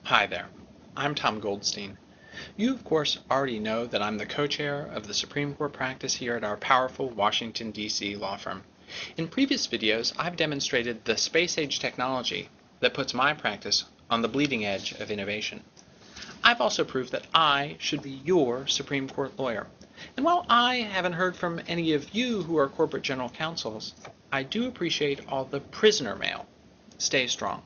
Hi there, I'm Tom Goldstein. You, of course, already know that I'm the co-chair of the Supreme Court practice here at our powerful Washington, D.C. law firm. In previous videos, I've demonstrated the space-age technology that puts my practice on the bleeding edge of innovation. I've also proved that I should be your Supreme Court lawyer. And while I haven't heard from any of you who are corporate general counsels, I do appreciate all the prisoner mail. Stay strong.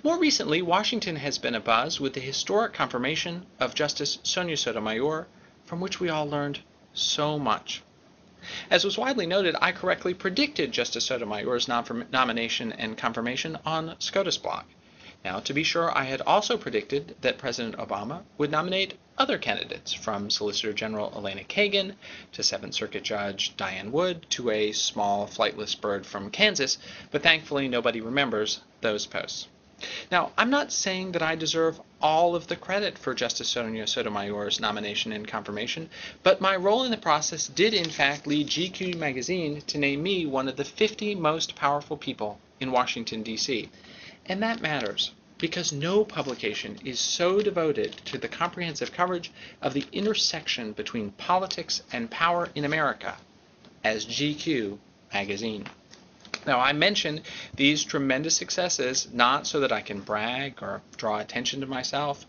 More recently, Washington has been abuzz with the historic confirmation of Justice Sonia Sotomayor, from which we all learned so much. As was widely noted, I correctly predicted Justice Sotomayor's nomination and confirmation on SCOTUSblog. Now, to be sure, I had also predicted that President Obama would nominate other candidates, from Solicitor General Elena Kagan to Seventh Circuit Judge Diane Wood to a small flightless bird from Kansas, but thankfully nobody remembers those posts. Now, I'm not saying that I deserve all of the credit for Justice Sonia Sotomayor's nomination and confirmation, but my role in the process did in fact lead GQ magazine to name me one of the 50 most powerful people in Washington, D.C. And that matters, because no publication is so devoted to the comprehensive coverage of the intersection between politics and power in America as GQ magazine. Now, I mention these tremendous successes not so that I can brag or draw attention to myself.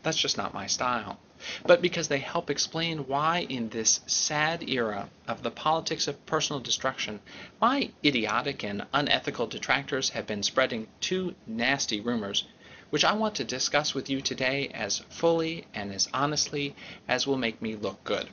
That's just not my style. But because they help explain why in this sad era of the politics of personal destruction, my idiotic and unethical detractors have been spreading two nasty rumors, which I want to discuss with you today as fully and as honestly as will make me look good.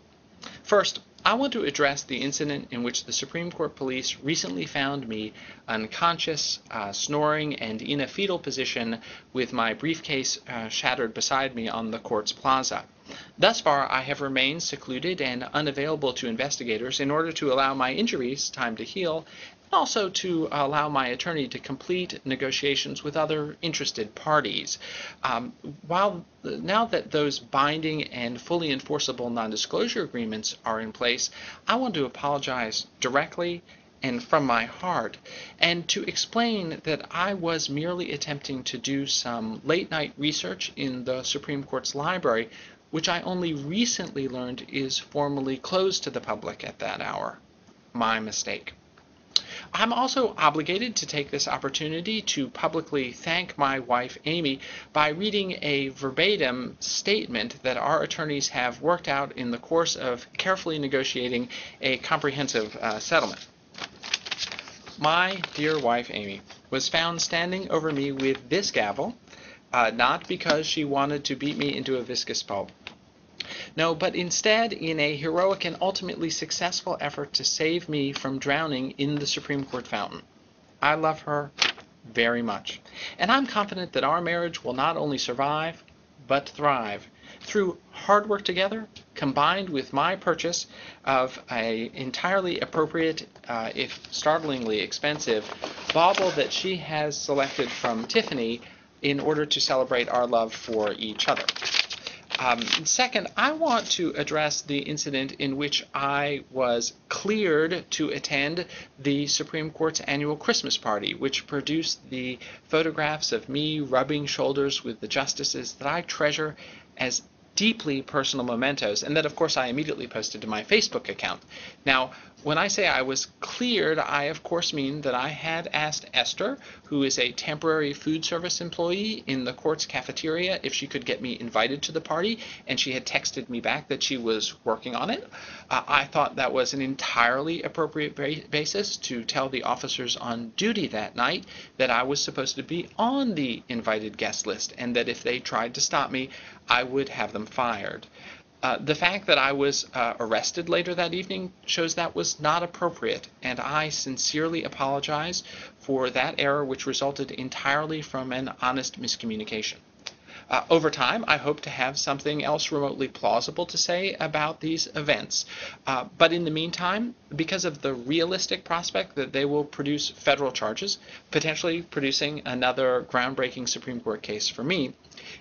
First, I want to address the incident in which the Supreme Court police recently found me unconscious, snoring, and in a fetal position with my briefcase shattered beside me on the court's plaza. Thus far, I have remained secluded and unavailable to investigators in order to allow my injuries time to heal, and also to allow my attorney to complete negotiations with other interested parties. Now that those binding and fully enforceable non-disclosure agreements are in place, I want to apologize directly and from my heart, and to explain that I was merely attempting to do some late-night research in the Supreme Court's library, which I only recently learned is formally closed to the public at that hour. My mistake. I'm also obligated to take this opportunity to publicly thank my wife Amy by reading a verbatim statement that our attorneys have worked out in the course of carefully negotiating a comprehensive settlement. My dear wife Amy was found standing over me with this gavel, not because she wanted to beat me into a viscous pulp. No, but instead in a heroic and ultimately successful effort to save me from drowning in the Supreme Court fountain. I love her very much, and I'm confident that our marriage will not only survive, but thrive through hard work together, combined with my purchase of an entirely appropriate, if startlingly expensive, bauble that she has selected from Tiffany in order to celebrate our love for each other. Second, I want to address the incident in which I was cleared to attend the Supreme Court's annual Christmas party, which produced the photographs of me rubbing shoulders with the justices that I treasure as deeply personal mementos, and that of course I immediately posted to my Facebook account. Now, when I say I was cleared, I of course mean that I had asked Esther, who is a temporary food service employee in the court's cafeteria, if she could get me invited to the party, and she had texted me back that she was working on it. I thought that was an entirely appropriate basis to tell the officers on duty that night that I was supposed to be on the invited guest list, and that if they tried to stop me, I would have them fired. The fact that I was arrested later that evening shows that was not appropriate, and I sincerely apologize for that error, which resulted entirely from an honest miscommunication. Over time, I hope to have something else remotely plausible to say about these events. But in the meantime, because of the realistic prospect that they will produce federal charges, potentially producing another groundbreaking Supreme Court case for me,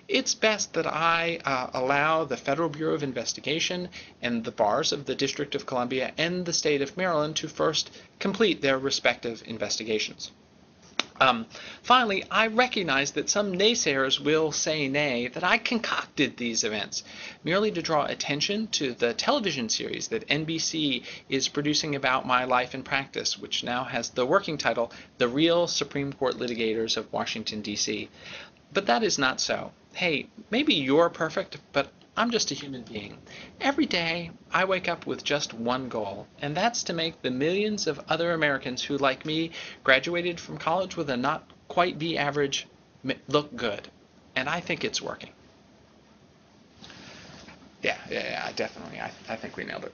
it's best that I allow the Federal Bureau of Investigation and the bars of the District of Columbia and the state of Maryland to first complete their respective investigations. Finally, I recognize that some naysayers will say nay, that I concocted these events merely to draw attention to the television series that NBC is producing about my life and practice, which now has the working title, The Real Supreme Court Litigators of Washington, D.C. But that is not so. Hey, maybe you're perfect, but I'm just a human being. Every day, I wake up with just one goal, and that's to make the millions of other Americans who, like me, graduated from college with a not quite B average look good. And I think it's working. Yeah, definitely. I think we nailed it.